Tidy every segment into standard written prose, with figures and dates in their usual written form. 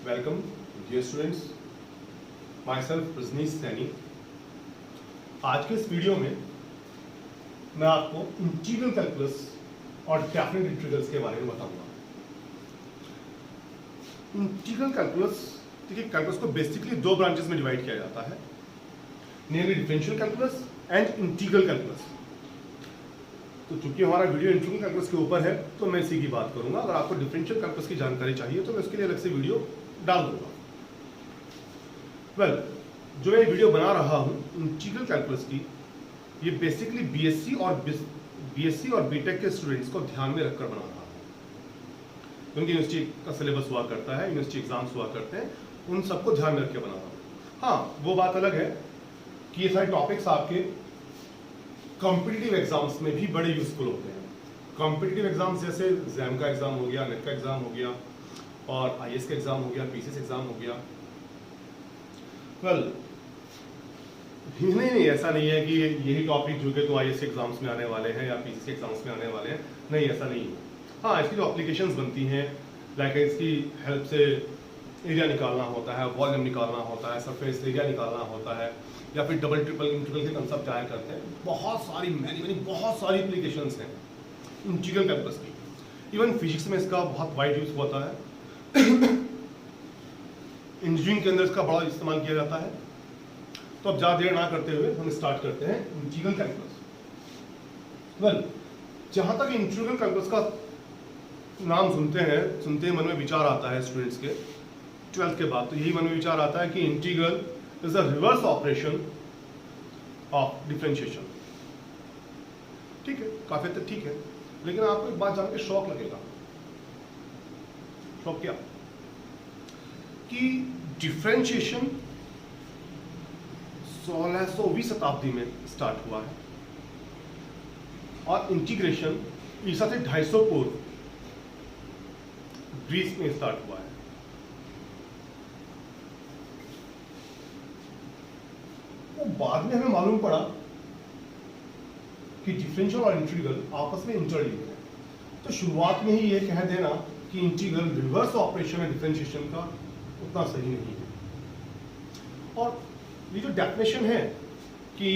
Welcome, dear students. Myself Rajneesh Saini. आज के इस वीडियो में मैं आपको इंटीग्रल कैलकुलस और डेफिनेट इंटीग्रल्स के बारे में बताऊंगा. इंटीग्रल कैलकुलस, देखिए कैलकुलस को बेसिकली दो ब्रांचेस में डिवाइड किया जाता है, namely differential calculus and integral calculus. तो चूंकि हमारा वीडियो इंटीग्रल कैलकुलस के ऊपर है तो मैं इसी की बात करूंगा. अगर आपको डिफरेंशियल कैलकुलस की जानकारी चाहिए तो मैं उसके लिए अलग से वीडियो डाल दूंगा. जो मैं वीडियो बना रहा हूं इंटीग्रल कैलकुलस की, ये बेसिकली बीएससी और बीटेक के स्टूडेंट्स को ध्यान में रखकर बना रहा हूं, क्योंकि यूनिवर्सिटी का सिलेबस हुआ करता है, यूनिवर्सिटी एग्जाम्स हुआ करते हैं, उन सबको ध्यान में रख के बना रहा हूं. हाँ, वो बात अलग है कि ये सारे टॉपिक्स आपके कॉम्पिटिटिव एग्जाम्स में भी बड़े यूजफुल होते हैं. कॉम्पिटिटिव एग्जाम्स जैसे जैम का एग्जाम हो गया, नेट का एग्जाम हो गया, और आईएएस का एग्जाम हो गया, पीसीएस एग्जाम हो गया. नहीं, ऐसा नहीं है कि यही टॉपिक जो कि तो आईएएस के एग्जाम्स में आने वाले हैं या पीसीएस के एग्जाम्स में आने वाले हैं. नहीं, ऐसा नहीं है. हाँ, इसकी जो एप्लीकेशंस बनती हैं, लाइक इसकी हेल्प से एरिया निकालना होता है, वॉल्यूम निकालना होता है, सरफेस एरिया निकालना होता है, या फिर डबल ट्रिपल इंटीग्रल के कंसेप्ट आया करते हैं. बहुत सारी एप्लीकेशंस हैं इंटीग्रल कैलकुलस की. इवन फिजिक्स में इसका बहुत वाइड यूज होता है, इंजीनियरिंग के अंदर इसका बड़ा इस्तेमाल किया जाता है. तो अब ज़्यादा देर ना करते हुए हम स्टार्ट करते हैं इंटीग्रल कैलकुलस. जहां तक इंटीग्रल कैलकुलस का नाम सुनते ही मन में विचार आता है स्टूडेंट्स के 12th के बाद, तो यही मन में विचार आता है कि integral is the reverse operation of differentiation. ठीक है, काफी हद तक ठीक है, लेकिन आपको एक बात जान के शौक लगेगा. शौक क्या? कि डिफरेंशिएशन 1600वीं शताब्दी में स्टार्ट हुआ है और इंटीग्रेशन ईसा से 250 पूर्व ग्रीस में स्टार्ट हुआ है. वो बाद में हमें मालूम पड़ा कि डिफरेंशियल और इंटीग्रल आपस में इंटरलिंक्ड है. तो शुरुआत में ही ये कह देना कि इंटीग्रल रिवर्स ऑपरेशन है डिफरेंशिएशन का, उतना सही नहीं है. और ये जो डेफिनेशन है कि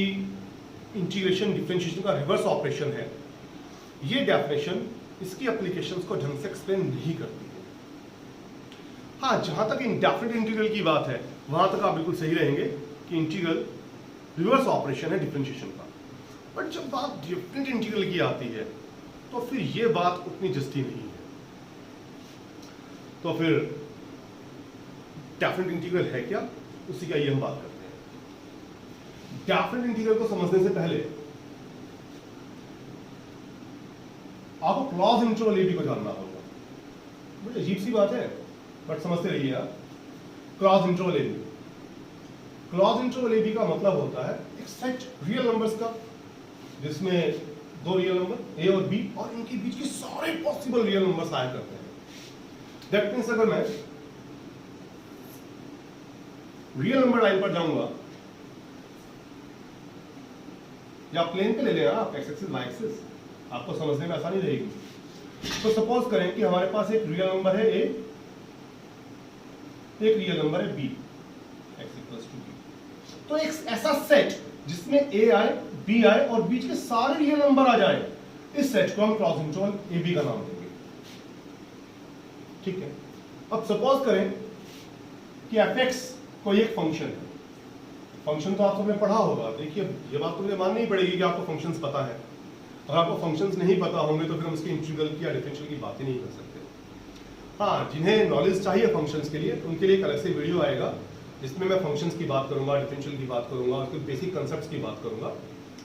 इंटीग्रेशन डिफरेंशिएशन का रिवर्स ऑपरेशन है, ये डेफिनेशन इसकी एप्लीकेशंस को ढंग से एक्सप्लेन नहीं करती है. हाँ, जहां तक इंडेफिनिट इंटीग्रल की बात है वहां तक आप बिल्कुल सही रहेंगे कि इंटीग्रल रिवर्स ऑपरेशन है डिफरेंशिएशन का. बट जब बात डिफरेंट इंटीग्रल की आती है तो फिर ये बात उतनी जस्ती नहीं है. तो फिर डेफिनेट इंटीग्रल है क्या, उसी का ये हम बात करते हैं. डेफिनेट इंटीग्रल को समझने से पहले आपको क्लॉज इंटरवल एबी को जानना होगा. बड़ी अजीब सी बात है, बट समझते रहिए आप. Closed interval AB, closed interval AB का मतलब होता है एक सेट रियल नंबर्स का, जिसमें दो रियल नंबर ए और बी और इनके बीच के सारे पॉसिबल रियल नंबर्स आया करते हैं. दैट मींस अगर मैं रियल नंबर लाइन पर जाऊंगा, या प्लेन पे ले लेना आप, एक्स एक्सिस वाई एक्सिस, आपको समझने में आसानी रहेगी. तो सपोज करें कि हमारे पास एक रियल नंबर है ए, एक रियल नंबर है B, X equals to B. तो एक ऐसा सेट जिसमें ए आए, बी आए और बीच के सारे रियल नंबर आ जाए, इस सेट को हम क्लॉज इंटरवल ए बी का नाम देंगे. ठीक है. अब सपोज करें कि एफ एक्स कोई एक फंक्शन है. फंक्शन तो आप सबने पढ़ा होगा. देखिए, ये बात तो मुझे माननी ही पड़ेगी कि आपको फंक्शंस पता है. अगर आपको फंक्शंस नहीं पता होंगे तो फिर हम इसके इंटीग्रल की या डिफरेंशियल की बात ही नहीं कर सकते. हाँ, जिन्हें नॉलेज चाहिए फंक्शंस के लिए, उनके लिए एक अलग से वीडियो आएगा जिसमें मैं फंक्शंस की बात करूंगा, डिफरेंशियल की बात करूंगा, उसके बेसिक कंसेप्ट्स की बात करूंगा.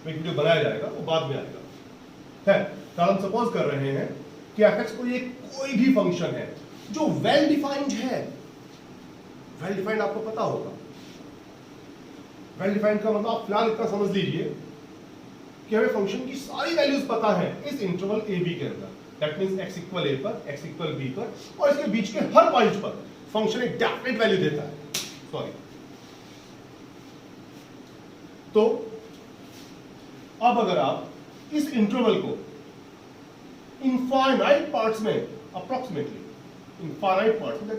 एक वीडियो बनाया जाएगा, वो बाद में आएगा. है, तो हम सपोज कर रहे हैं कि एफ एक्स कोई भी फंक्शन है जो वेल डिफाइंड है. वेल डिफाइंड आपको पता होगा. वेल डिफाइंड का मतलब आप फिलहाल इतना समझ लीजिए कि हमें फंक्शन की सारी वैल्यूज पता है इस इंटरवल ए बी के अंदर. दैट मींस एक्स इक्वल ए पर, एक्स इक्वल बी पर, और इसके बीच के हर पॉइंट पर फंक्शन एक डेफिनेट वैल्यू देता है. सॉरी. तो अब अगर आप इस इंटरवल को इनफाइनाइट पार्ट्स में, अप्रोक्सीमेटली इनफाइनाइट पार्ट्स में,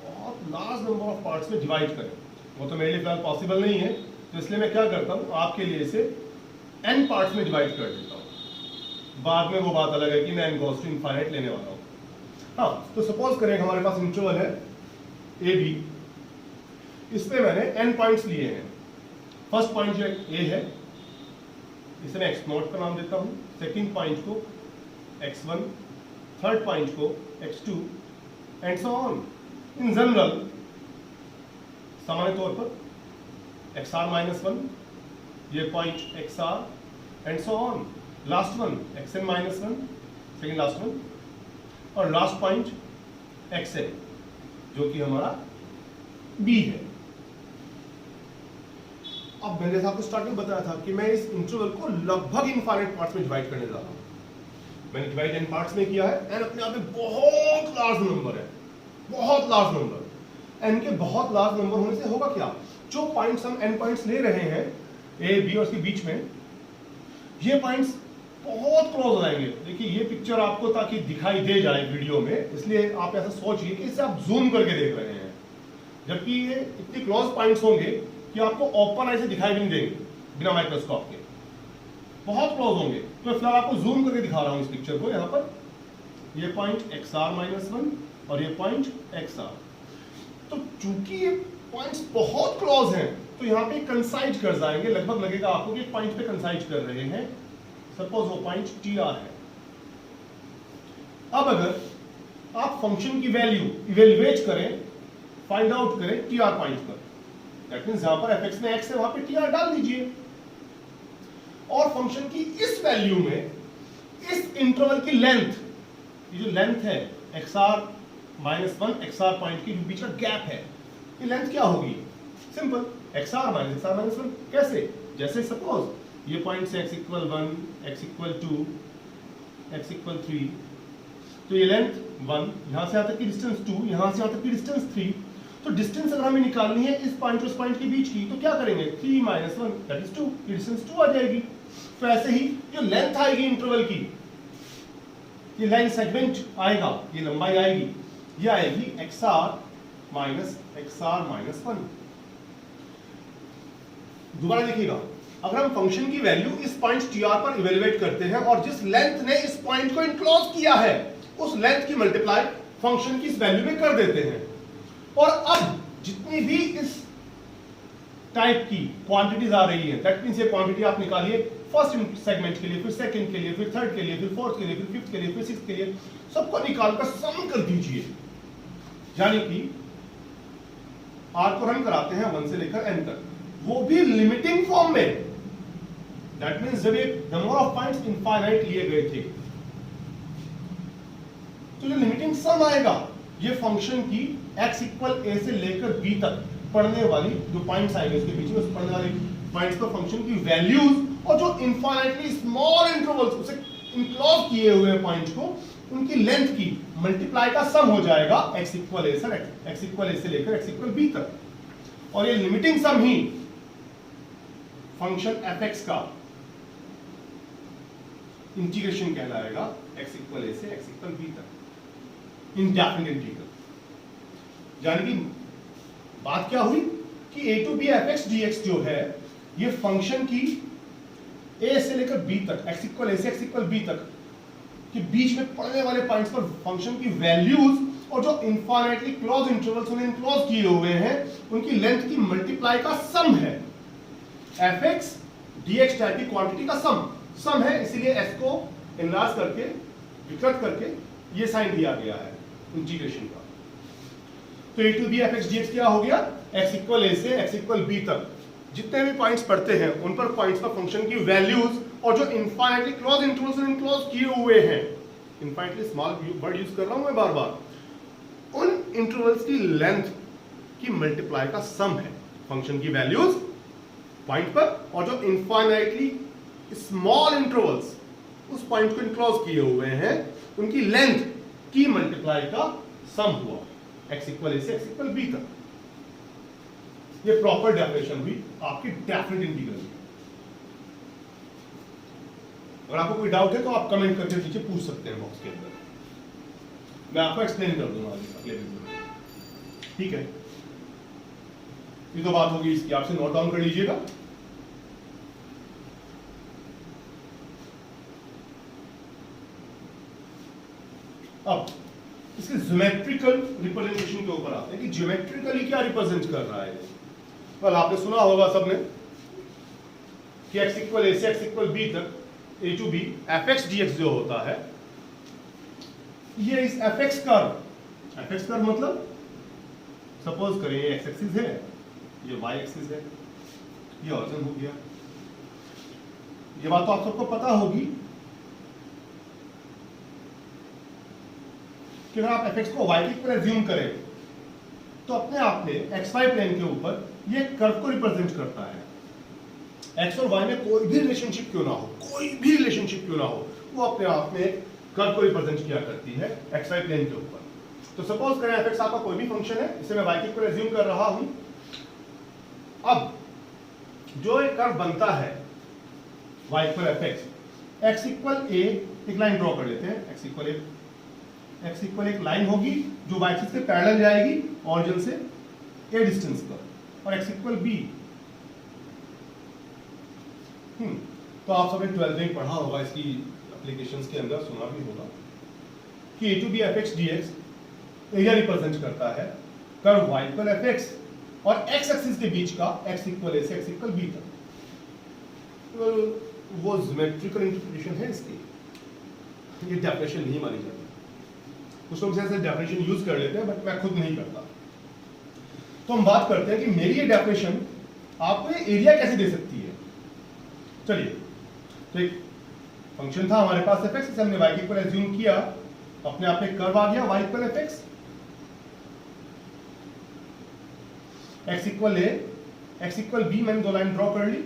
बहुत लार्ज नंबर ऑफ पार्ट्स में डिवाइड करें। वो तो मेरे लिए फिलहाल पॉसिबल नहीं है, तो इसलिए मैं क्या करता हूँ, आपके लिए इसे n पार्ट्स में डिवाइड कर देता हूँ। बाद में वो बात अलग है कि मैं n goes to infinite लेने वाला हूँ। हाँ, तो सपोज करें हमारे पास इंटरवल है ए बी, इसमें मैंने n पॉइंट्स लिए हैं। फर्स्ट पॉइंट जो a है, इसे मैं x0 का नाम देता हूँ, सेकंड पॉइंट को x1, थर्ड पॉइंट को x2 and so on. In general सामान्य तौर पर xr-1, ये point xr and so on. Last one xn-1, second last one, और लास्ट पॉइंट xn जो कि हमारा b है। अब मैंने आपको स्टार्टिंग बताया था कि मैं इस इंटरवल को लगभग इनफाइनाइट पार्ट्स में डिवाइड करने जा रहा हूं। मैंने डिवाइड n पार्ट्स में किया है। n अपने आप में बहुत लार्ज नंबर है, बहुत लार्ज नंबर। n के बहुत लार्ज नंबर होने से होगा क्या, जो पॉइंट्स हम n पॉइंट्स ले रहे हैं a b और उसके बीच में, ये पॉइंट्स बहुत क्लोज हो जाएंगे। देखिए ये पिक्चर आपको ताकि दिखाई दे जाए वीडियो में, इसलिए आप ऐसा सोचिए कि इसे आप जूम करके देख रहे हैं, जबकि ये इतने क्लोज पॉइंट्स होंगे कि आपको ओपन आई से दिखाई भी नहीं देंगे बिना माइक्रोस्कोप के, बहुत क्लोज होंगे। तो फिलहाल आपको जूम करके दिखा रहा हूं इस पिक्चर को। यहाँ पर ये पॉइंट xr-1 और ये पॉइंट xr। तो चूंकि ये पॉइंट्स बहुत क्लोज हैं, तो यहाँ पे कंसाइड कर जाएंगे। लगभग लगेगा आपको कि पॉइंट पे कंसाइड कर रहे हैं। सपोज वो पॉइंट tr है। अब अगर आप फंक्शन की वैल्यू इवेल्युएट करें, फाइंड आउट करें tr पॉइंट पर, दैट मींस जहां पर fx में x है वहां पे tr डाल दीजिए, और फंक्शन की इस वैल्यू में इस इंटरवल की लेंथ, ये जो लेंथ है xr-1 xr पॉइंट के बीच का गैप है, ये लेंथ क्या होगी? सिंपल, xr-1 कैसे? जैसे सपोज ये पॉइंट से x = 1, x = 2, x = 3, तो ये लेंथ 1, यहां से यहां तक की डिस्टेंस 2, यहां से यहां तक की डिस्टेंस 3। तो डिस्टेंस अगर हमें निकालनी है इस पॉइंट और इस पॉइंट के बीच की, तो क्या करेंगे? 3 - 1 दैट इज 2, ये डिस्टेंस 2 आ जाएगी। तो ऐसे ही जो लेंथ आएगी इंटरवल की, ये लाइन सेगमेंट आएगा, ये लंबाई आएगी, ये आएगी xr-1। दोबारा देखिएगा, अगर हम फंक्शन की वैल्यू इस पॉइंट tr पर इवेल्युएट करते हैं और जिस लेंथ ने इस पॉइंट को इनक्लोज किया है, उस लेंथ की मल्टीप्लाई फंक्शन की इस वैल्यू में कर देते हैं, और अब जितनी भी इस टाइप की क्वांटिटीज आ रही है, दैट मींस ये क्वांटिटी आप निकालिए फर्स्ट सेगमेंट के लिए, फिर सेकंड के लिए, फिर थर्ड के लिए, फिर फोर्थ के लिए, फिर फिफ्थ के लिए, फिर सिक्स्थ के लिए, सबको निकालकर सम कर दीजिए। यानी कि r को रन कराते हैं 1 से लेकर n तक, वो भी लिमिटिंग फॉर्म में। दैट मींस जब ये नंबर ऑफ पॉइंट्स इनफाइनाइट लिए गए थे, तो जो लिमिटिंग सम आएगा, ये फंक्शन की x = a से लेकर b तक पढ़ने वाली जो पॉइंट्स आएंगे उसके बीच में, उस पढ़ने वाली पॉइंट्स पर फंक्शन की वैल्यूज, और जो इनफाइनाइटली स्मॉल इंटरवल्स उसे इनक्लोज किए हुए पॉइंट को, उनकी लेंथ की मल्टीप्लाई का सम हो जाएगा x = a से लेकर x = b तक। और ये लिमिटिंग सम ही फंक्शन fx का इंटीग्रेशन कहलाएगा x = a से x = b तक, इंडेफिनिट इंटीग्रल। यानी कि बात क्या हुई कि a to b fx dx जो है, ये फंक्शन की a से लेकर b तक, x = a से x = b तक के बीच में पड़ने वाले पॉइंट्स पर फंक्शन की वैल्यूज, और जो इनफाइनाइटली क्लोज इंटरवल्स उन्हें इनक्लोज किए हुए हैं, उनकी लेंथ की मल्टीप्लाई का सम है। fx dx टाइप की क्वांटिटी का सम है, इसीलिए s को इनलार्ज करके, विकृत करके ये साइन दिया गया है इंटीग्रेशन का। तो a to b fx dx क्या हो गया? x = a से x = b तक जितने भी पॉइंट्स पढ़ते हैं, उन पर पॉइंट्स पर फंक्शन की वैल्यूज, और जो इनफाइनाइटली क्लोज इंटरवल्स में इनक्लोज किए हुए हैं, इनफाइनाइटली स्मॉल वर्ड यूज कर रहा हूं मैं बार बार, उन इंटरवल्स की लेंथ की मल्टीप्लाई का सम है फंक्शन की वैल्यूज पॉइंट पर, और जो इनफाइनाइटली स्मॉल इंटरवल्स उस पॉइंट को इनक्लोज किए हुए हैं, उनकी लेंथ की मल्टीप्लाई का सम हुआ x = a से x = b तक। ये प्रॉपर डेफिनेशन हुई आपकी डेफिनेट इंटीग्रल की। अगर आपको कोई डाउट है तो आप कमेंट करके नीचे पूछ सकते हैं बॉक्स के अंदर, मैं आपको एक्सप्लेन कर दूंगा अगले वीडियो में। ठीक है, ये तो बात होगी इसकी, आपसे नोट डाउन कर लीजिएगा। अब इसके ज्योमेट्रिकल रिप्रेजेंटेशन के ऊपर आते हैं कि ज्योमेट्रिकली क्या रिप्रेजेंट कर रहा है। कल आपने सुना होगा सबने कि x इक्वल ए से x इक्वल बी तक a to B F x D X जो होता है, ये इस एफ एक्स कर्व मतलब सपोज करें ये x एक्सिस है, ये y एक्सिस है, ये ऑरिजिन हो गया। ये बात तो आप सबको पता होगी कि अगर आप fx को y के इक्वल एज्यूम करें तो अपने आप में xy प्लेन के ऊपर ये कर्व को रिप्रेजेंट करता है। x और y में कोई भी रिलेशनशिप क्यों ना हो, वो अपने आप में कर्व को रिप्रेजेंट किया करती है xy प्लेन के ऊपर। तो सपोज करें fx आपका कोई भी फंक्शन है, इसे मैं y के इक्वल एज्यूम कर रहा हूं। अब जो एक कर्व बनता है y equal fx, x equal a, एक लाइन ड्रॉ कर लेते हैं, x इक्वल एक लाइन होगी जो y एक्सिस के पैरेलल जाएगी ऑरिजिन से a डिस्टेंस पर, और x इक्वल b। तो आप सबने 12th में पढ़ा होगा, इसकी एप्लीकेशंस के अंदर सुना भी होगा कि a to B F x D X area represent करता है curve y equal F X और x एक्सिस के बीच का x इक्वल a से x इक्वल b तक। वो ज्योमेट्रिकल इंटरप्रिटेशन है इसकी, ये डेफिनेशन नहीं मानी जाती। कुछ लोग ऐसे डेफिनेशन यूज कर लेते हैं, बट मैं खुद नहीं करता। तो हम बात करते हैं कि मेरी ये डेफिनेशन आपको ये एरिया कैसे दे सकती है। चलिए, तो एक फंक्शन था हमारे पास एफ एक्स, हमने y के इक्वल एज्यूम किया, अपने आप में कर्व आ गया y equal F x, x equal a, x equal b, मैंने दो लाइन ड्रॉ कर ली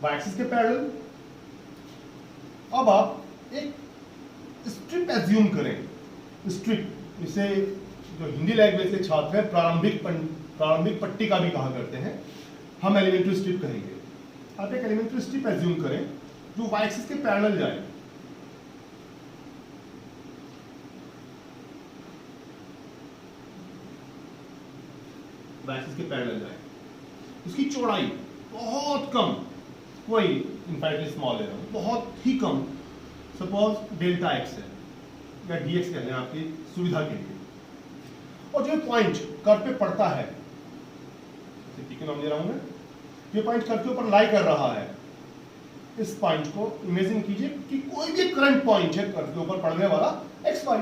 y एक्सिस के पैरेलल। अब आप एक स्ट्रिप एज्यूम करें, स्ट्रिप, इसे जो हिंदी लैंग्वेज के छात्र हैं प्रारंभिक पट्टिका भी कहा करते हैं, हम एलिमेंट्री स्ट्रिप कहेंगे। आप एक एलिमेंट्री स्ट्रिप एज्यूम करें जो y एक्सिस के पैरेलल जाए। y एक्सिस के पैरेलल जाए, उसकी चौड़ाई बहुत कम, वही इनफाइनाइटली स्मॉल ले रहा हूं, बहुत ही कम, सपोज डेल्टा x है या dx कह लें आपकी सुविधा के लिए। और जो पॉइंट कर्व पे पड़ता है, p के नाम ले रहा हूं मैं, ये पॉइंट कर्व के ऊपर लाई कर रहा है, इस पॉइंट को इमेजिन कीजिए कि कोई भी करंट पॉइंट है कर्व के ऊपर पड़ने वाला एक्स वाई।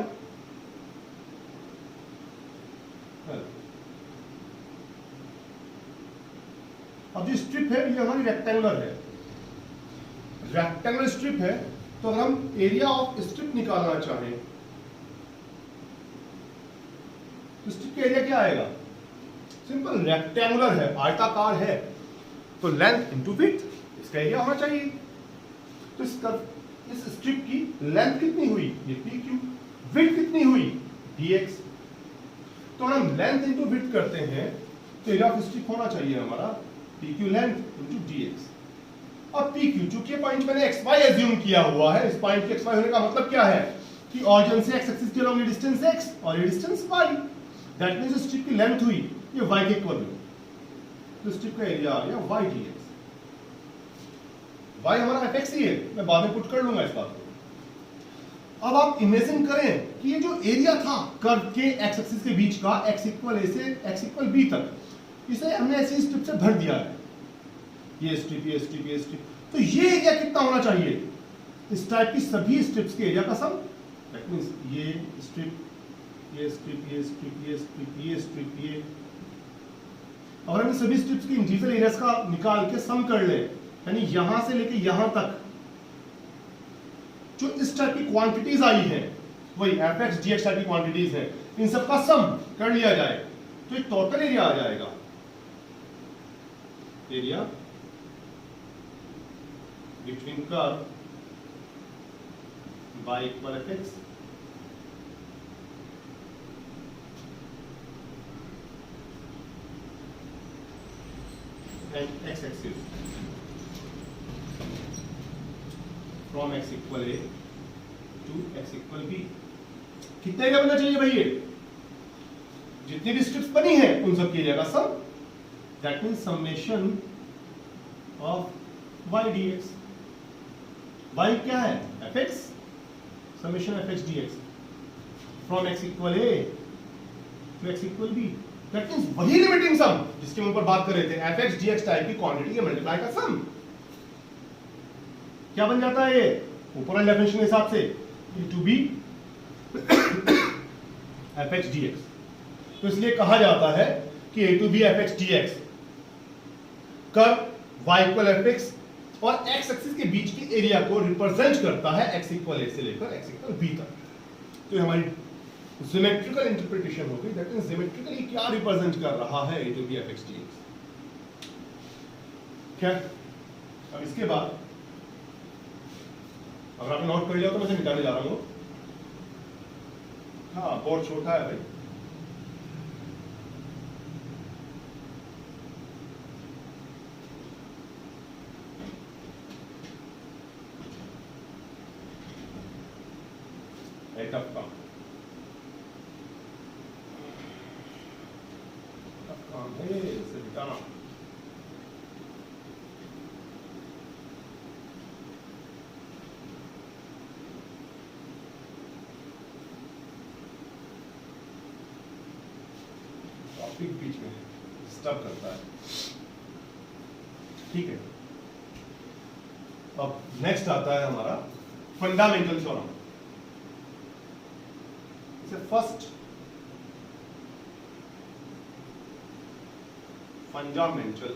अब जो स्ट्रिप है ये हमारी रेक्टेंगुलर है, रेक्टेंगुलर स्ट्रिप है, तो अगर हम एरिया ऑफ स्ट्रिप निकालना चाहें तो स्ट्रिप का एरिया क्या आएगा? सिंपल, रेक्टेंगुलर है, आयताकार है, तो लेंथ इंटू विड्थ, इसका एरिया होना चाहिए। तो इस स्ट्रिप की लेंथ कितनी हुई? ये पी क्यू। विड्थ कितनी हुई? dx। तो हम लेंथ इंटू विड्थ करते हैं तो एरिया ऑफ स्ट्रिप होना चाहिए हमारा P Q length into dx। और पी क्यू, चूंकि पॉइंट मैंने एक्स वाई एज्यूम किया हुआ है, इस पॉइंट के एक्स वाई होने का मतलब क्या है कि ऑरिजिन से एक्स एक्सिस के अलॉन्ग ये डिस्टेंस x और ये distance y। That means strip की लेंथ हुई ये y के इक्वल हुई, तो स्ट्रिप का एरिया आ गया y dx। y हमारा fx ही है, मैं बाद में पुट कर लूंगा इस बात को। अब आप इमेजिन करें कि ये जो एरिया था कर्व के x एक्सिस के बीच का, x इक्वल a से x इक्वल b तक, इसे हमने ऐसी स्ट्रिप से भर दिया है, ये स्ट्रिप, ये स्ट्रिप, ये स्ट्रिप। तो ये एरिया कितना होना चाहिए? इस टाइप की सभी स्ट्रिप्स के एरिया का सम। दैट मींस ये स्ट्रिप, ये स्ट्रिप, ये स्ट्रिप, ये स्ट्रिप, ये स्ट्रिप, ये, और हम सभी स्ट्रिप्स की इंडिविजुअल एरियाज का निकाल के सम कर ले, यानी यहां से लेके यहां तक जो इस टाइप की क्वांटिटीज आई है, वही fx dx टाइप की क्वांटिटीज है, इन सब का सम कर लिया जाए तो एक टोटल एरिया आ जाएगा। Area between curve y equal fx and x axis from x equal a to x equal b। कितना एरिया बनना चाहिए भाई? जितनी भी स्ट्रिप्स बनी है उन सब की एरिया का sum, that means summation of y dx। y क्या है? fx, summation fx dx from x equal a to x equal b। That means वही लिमिटिंग सम जिसके हम ऊपर बात कर रहे थे, fx dx टाइप की क्वांटिटी के मल्टीप्लाई का सम। क्या बन जाता है ये ऊपर वाले डेफिनेशन के हिसाब से? a to b fx dx। तो इसलिए कहा जाता है कि a to b fx dx curve y equal fx और x एक्सिस के बीच की एरिया को रिप्रेजेंट करता है x इक्वल a से लेकर x इक्वल b तक। तो हमारी ज्योमेट्रिकल इंटरप्रिटेशन होगी, दैट मींस ज्योमेट्रिकली क्या रिप्रेजेंट कर रहा है a to b fx dx। क्या अब इसके बाद अगर आपने नोट कर लिया तो मैं निकालने जा रहा हूं। हाँ, बोर्ड छोटा है भाई। टफ काम है इसे बिताना। टॉपिक बीच में डिस्टर्ब करता है। ठीक है, अब नेक्स्ट आता है हमारा fundamental theorem. First fundamental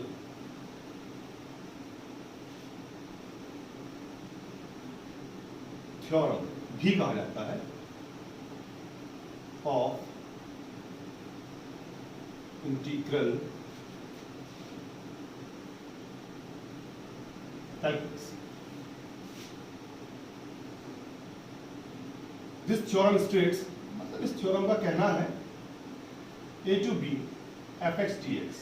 theorem भी कहा जाता है of integral calculus. This theorem states, इस थ्योरम का कहना है a to b fx dx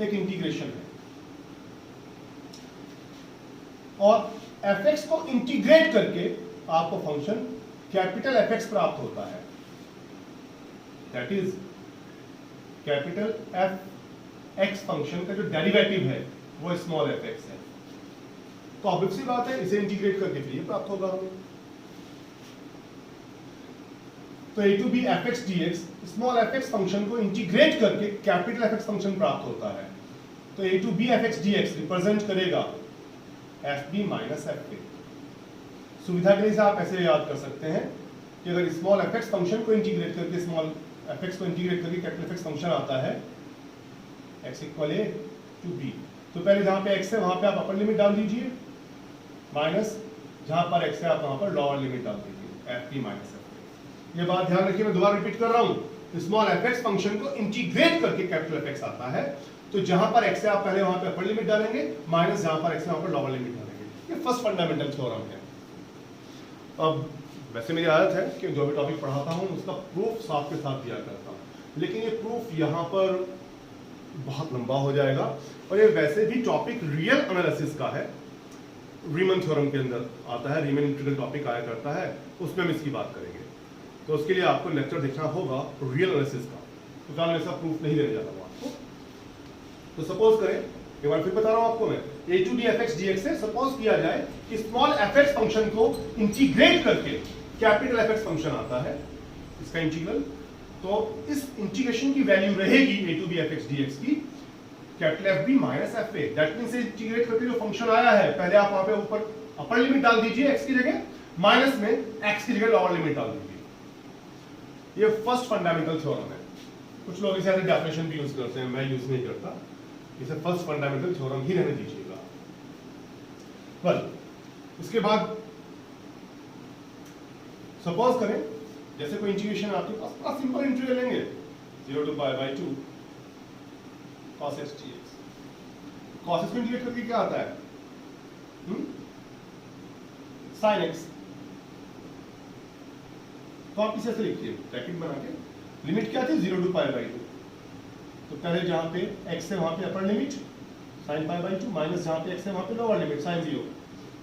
एक इंटीग्रेशन है और fx को इंटीग्रेट करके आपको फंक्शन कैपिटल fx प्राप्त होता है, that is capital fx function का जो डेरिवेटिव है वो स्मॉल fx है। तो ऑब्वियस सी बात है इसे इंटीग्रेट करके फिर ये प्राप्त होगा हमें। तो a to b fx dx small fx function को इंटीग्रेट करके कैपिटल fx फंक्शन प्राप्त होता है। तो a to b fx dx represent करेगा fb माइनस fa। सुविधा के लिए आप ऐसे याद कर सकते हैं कि अगर स्मॉल fx फंक्शन को इंटीग्रेट करके स्मॉल fx को इंटीग्रेट करके कैपिटल fx फंक्शन आता है x equal a to b, तो पहले जहां पे x है वहां पे आप अपर लिमिट डाल दीजिए, माइनस जहां पर x है आप वहां पर लोअर लिमिट डाल दीजिए fb माइनस fa। ये बात ध्यान रखिए, मैं दोबारा रिपीट कर रहा हूं। स्मॉल fx फंक्शन को इंटीग्रेट करके कैपिटल fx आता है, तो जहां पर x है आप पहले वहां पे अपर लिमिट डालेंगे, माइनस जहां पर x है वहां पर लोअर लिमिट डालेंगे। ये फर्स्ट फंडामेंटल थ्योरम है। अब वैसे मेरी आदत है कि जो भी टॉपिक पढ़ाता हूं उसका प्रूफ साथ के साथ दिया करता हूं, लेकिन ये प्रूफ यहां पर बहुत लंबा हो जाएगा और ये वैसे भी टॉपिक रियल एनालिसिस का है। रीमन थ्योरम के अंदर आता है, रीमन इंटीग्रल टॉपिक आया करता है, उसमें हम इसकी बात करेंगे। तो उसके लिए आपको लेक्चर देखना होगा रियल एनालिसिस का, तो क्या मैं ऐसा प्रूफ नहीं देने जा रहा हूं आपको। तो सपोज करें, एक बार फिर बता रहा हूं आपको मैं, a to b fx dx से सपोज किया जाए कि स्मॉल fx फंक्शन को इंटीग्रेट करके कैपिटल fx फंक्शन आता है, इसका इंटीग्रल। तो इस इंटीग्रेशन की वैल्यू रहेगी a to b fx dx की capital fb minus fa। That means integrate करके जो फंक्शन आया है, पहले आप वहां पे ऊपर अपर लिमिट डाल दीजिए x की जगह, माइनस में x की जगह लोअर लिमिट डाल दीजिए। ये फर्स्ट फंडामेंटल थ्योरम है। कुछ लोग इसे डेफिनेशन भी यूज करते हैं, मैं यूज नहीं करता। इसे फर्स्ट फंडामेंटल थ्योरम ही रहने दीजिएगा। वेल, इसके बाद सपोज करें जैसे कोई इंटीग्रेशन आपके पास बड़ा सिंपल इंटीग्रल लेंगे 0 to pi by 2 cos x dx। cos x को इंटीग्रेट करके क्या आता है? sin x। तो आप इसे ऐसे लिखिए ब्रैकेट बना के, लिमिट क्या थी 0 to pi by 2। तो पहले जहां पे x है वहां पे upper limit sin pi by 2, minus जहां पे x है वहां पे lower limit sin 0,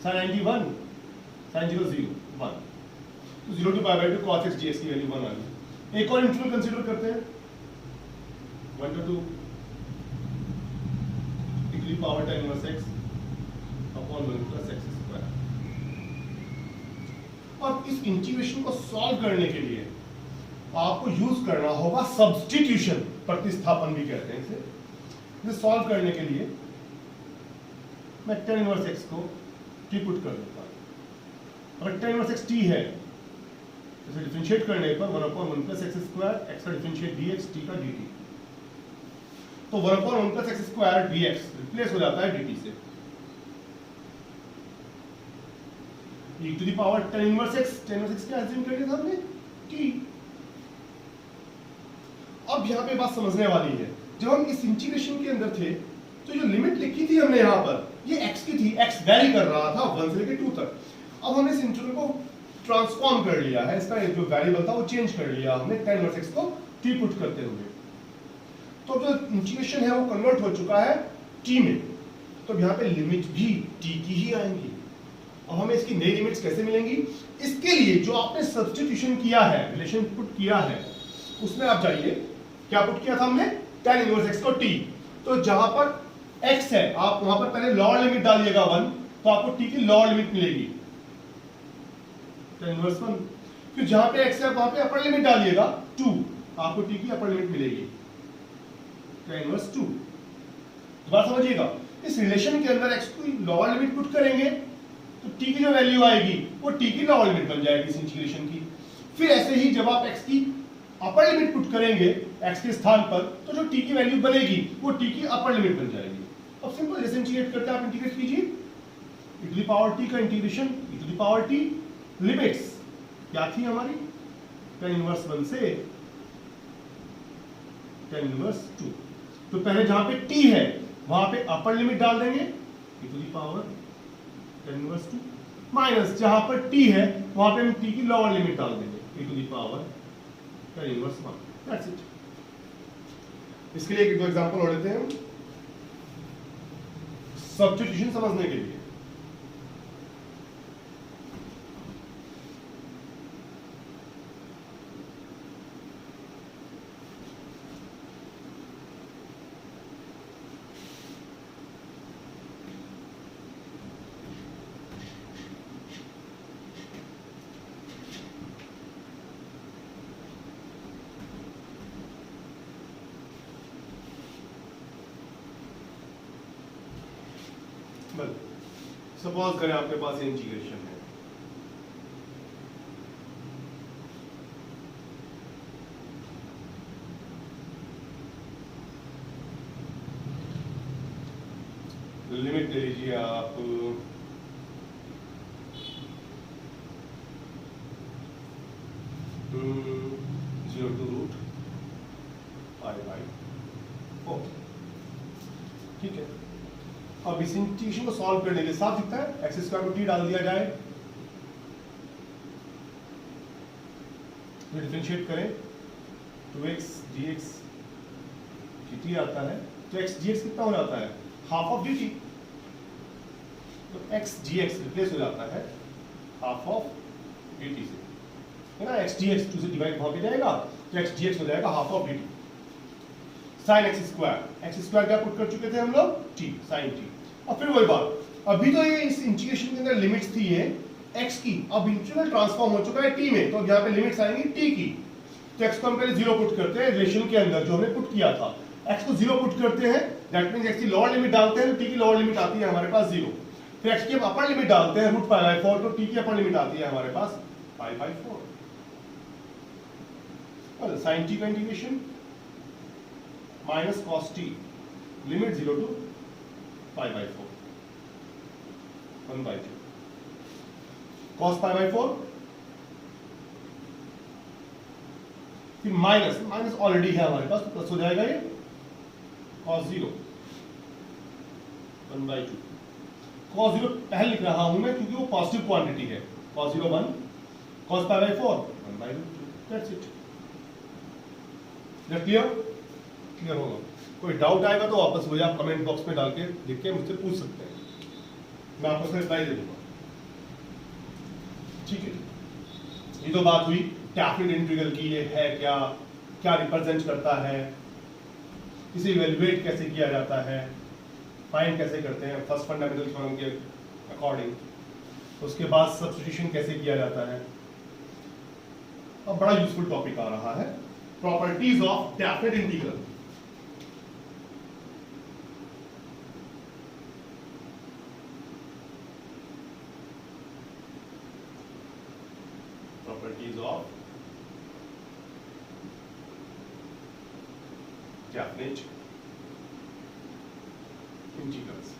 sin 91 sin 0 0 1। तो 0 to pi by 2 cos x dx की वैल्यू 1 आ गई। एक और इंटीग्रल कंसीडर करते हैं 1 to 2 e to the power tan inverse x upon 1 plus x square। और इस इंटीग्रेशन को सॉल्व करने के लिए आपको यूज करना होगा सब्स्टिट्यूशन, प्रतिस्थापन भी कहते हैं इसे सॉल्व करने के लिए मैं tan इनवर्स x को t पुट कर देता हूं। अगर tan इनवर्स x t है, इसे डिफरेंशिएट करने पर 1/1 प्लस एक्स स्क्वायर एक्स का डिफरेंशिएट dx t का dt, तो 1/1 plus X square dx replace हो जाता है dt से। e to the power tan inverse x क्या अज्यूम कर लिया था हमने t। अब यहाँ पे बात समझने वाली है, जब हम इस इंटीग्रेशन के अंदर थे तो जो लिमिट लिखी थी हमने यहाँ पर ये x की थी, x वैरी कर रहा था 1 से लेकर 2 तक। अब हमने इस इंटीग्रल को ट्रांसफॉर्म कर लिया है, इसका जो वेरिएबल था वो चेंज कर लिया हमने tan इनवर्स x को t पुट करते हुए। तो जो इंटीग्रेशन है वो कन्वर्ट हो चुका है t में, तो यहाँ पे लिमिट भी t की ही आएंगी। अब हमें इसकी नई लिमिट्स कैसे मिलेंगी, इसके लिए जो आपने सब्स्टिट्यूशन किया है, रिलेशन पुट किया है, उसमें आप जाइए, क्या पुट किया था हमने tan इनवर्स x को t, तो जहां पर x है आप वहां पर पहले लोअर लिमिट डालिएगा 1, तो आपको t की लोअर लिमिट मिलेगी tan इनवर्स 1। फिर जहां पे x है वहां पे अपर लिमिट डालिएगा 2, आपको t की अपर लिमिट मिलेगी tan इनवर्स 2। बात समझिएगा, इस रिलेशन के अंदर x की लोअर लिमिट पुट करेंगे तो t की जो वैल्यू आएगी वो t की लोअर लिमिट बन जाएगी इस इंटीग्रेशन की। फिर ऐसे ही जब आप x की अपर लिमिट पुट करेंगे x के स्थान पर, तो जो t की वैल्यू बनेगी वो t की अपर लिमिट बन जाएगी। अब सिंपल जैसे इंटीग्रेट करते हैं आप इंटीग्रेट कीजिए e to the power t का integration e to the power t, limits क्या थी हमारी tan इनवर्स 1 से tan इनवर्स 2। तो पहले जहां पे t है वहां पे अपर लिमिट डाल देंगे e to the power tan inverse 2, minus जहां पर t है वहां पे हम t की लोअर लिमिट डाल देंगे e to the power tan inverse 1। That's it. इसके लिए एक दो एग्जांपल और लेते हैं सब्स्टिट्यूशन समझने के लिए। सपोज करें आपके पास इंटीग्रेशन है, लिमिट ले लीजिए आप 0 to root π/4, ठीक है। अब इस इंटीग्रेशन को सॉल्व करने के लिए साफ दिखता है, एक्स स्क्वायर को t डाल दिया जाए, डिफरेंशिएट करें 2x dx dt आता है, तो x dx कितना हो जाता है हाफ ऑफ dt, तो x dx रिप्लेस हो जाता है हाफ ऑफ dt से, है ना। x dx 2 से डिवाइड वहां पे जाएगा तो x dx हो जाएगा half of dt sin x square क्या पुट कर चुके थे हम लोग t sin t। अब फिर वही बात, अभी तो ये इस इंटीग्रेशन के अंदर लिमिट्स थी ये x की, अब इंटीग्रल ट्रांसफॉर्म हो चुका है t में, तो यहाँ पे लिमिट्स आएंगी t की। तो x को हम पहले 0 पुट करते हैं रिलेशन के अंदर जो हमने पुट किया था, x को 0 पुट करते हैं, दैट मींस x की लोअर लिमिट डालते हैं तो t की लोअर लिमिट आती है हमारे पास 0। फिर x की हम अपर लिमिट डालते हैं √π/4, तो t की अपर लिमिट आती है हमारे पास π/4। और sin t का integration minus cos t, limit 0 to π/4 1/2 cos π/4, फिर माइनस ऑलरेडी है हमारे पास, तो प्लस हो जाएगा ये cos 0 1/2। cos 0 पहले लिख रहा हूं मैं क्योंकि वो पॉजिटिव क्वांटिटी है, cos 0 1, cos π/4 1/2। That's it. Clear होगा? कोई डाउट आएगा तो वापस मुझे आप कमेंट बॉक्स में डाल के लिख के मुझसे पूछ सकते हैं, मैं आपको उसका रिप्लाई दे दूंगा, ठीक है। ये तो बात हुई डेफिनेट इंटीग्रल की ये है क्या, क्या रिप्रेजेंट करता है, इसे इवेल्युएट कैसे किया जाता है, फाइंड कैसे करते हैं फर्स्ट फंडामेंटल थ्योरम के अकॉर्डिंग, उसके बाद सब्स्टिट्यूशन कैसे किया जाता है। अब बड़ा यूजफुल टॉपिक आ रहा है, properties of definite integral. Properties of definite integrals.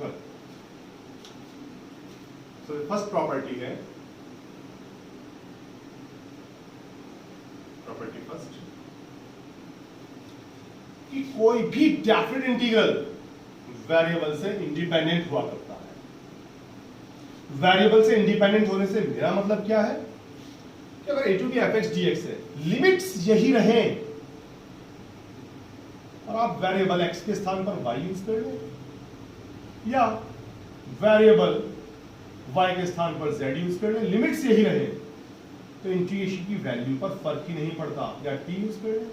Well, so the first property है, property first, कि कोई भी डेफिनेट इंटीग्रल वेरिएबल से इंडिपेंडेंट हुआ करता है। वेरिएबल से इंडिपेंडेंट होने से मेरा मतलब क्या है कि अगर a to B F x D X है, लिमिट्स यही रहे और आप वेरिएबल x के स्थान पर y यूज कर लो या वेरिएबल y के स्थान पर z यूज कर लें, लिमिट्स यही रहे, तो इंटीग्रेशन की वैल्यू पर फर्क ही नहीं पड़ता, या t यूज कर लें,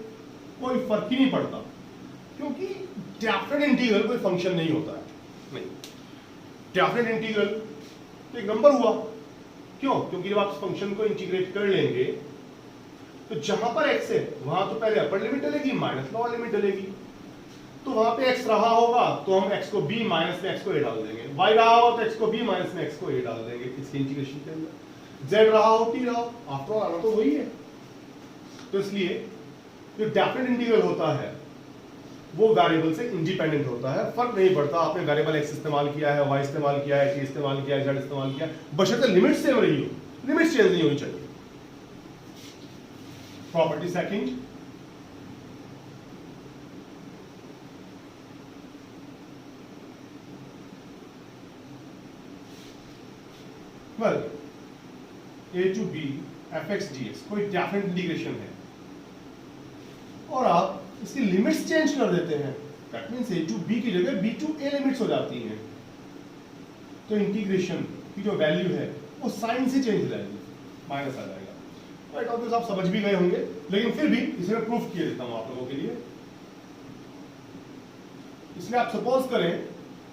कोई फर्क ही नहीं पड़ता, क्योंकि डेफिनेट इंटीग्रल कोई फंक्शन नहीं होता है। नहीं, डेफिनेट इंटीग्रल एक नंबर हुआ। क्यों? क्योंकि जब आप फंक्शन को इंटीग्रेट कर लेंगे तो जहां पर x है वहां तो पहले अपर लिमिट डलेगी, माइनस लोअर लिमिट डलेगी, तो वहां पे x रहा होगा तो हम x को b माइनस में x को a डाल देंगे, y रहा हो तो x को b माइनस में x को a डाल देंगे इसके इंटीग्रेशन के अंदर, z रहा हो t रहा हो, आफ्टर ऑल आना तो वही है। तो इसलिए जो डेफिनेट इंटीग्रल होता है वो वेरिएबल से इंडिपेंडेंट होता है, फर्क नहीं पड़ता आपने वेरिएबल x इस्तेमाल किया है, y इस्तेमाल किया है, t इस्तेमाल किया है, z इस्तेमाल किया है, बशर्ते लिमिट सेम रही हो, लिमिट चेंज नहीं होनी चाहिए। Property second, well, a to b fx dx कोई डेफिनेट इंटीग्रेशन है और आप इसकी लिमिट्स चेंज कर देते हैं, that means a to b की जगह b to a लिमिट्स हो जाती हैं, तो इंटीग्रेशन की जो वैल्यू है वो साइन से चेंज हो जाएगी, माइनस आ जाएगा। राइट, ऑब्वियस आप समझ भी गए होंगे, लेकिन फिर भी इसे मैं प्रूफ किए देता हूं आप लोगों के लिए। इसलिए आप सपोज करें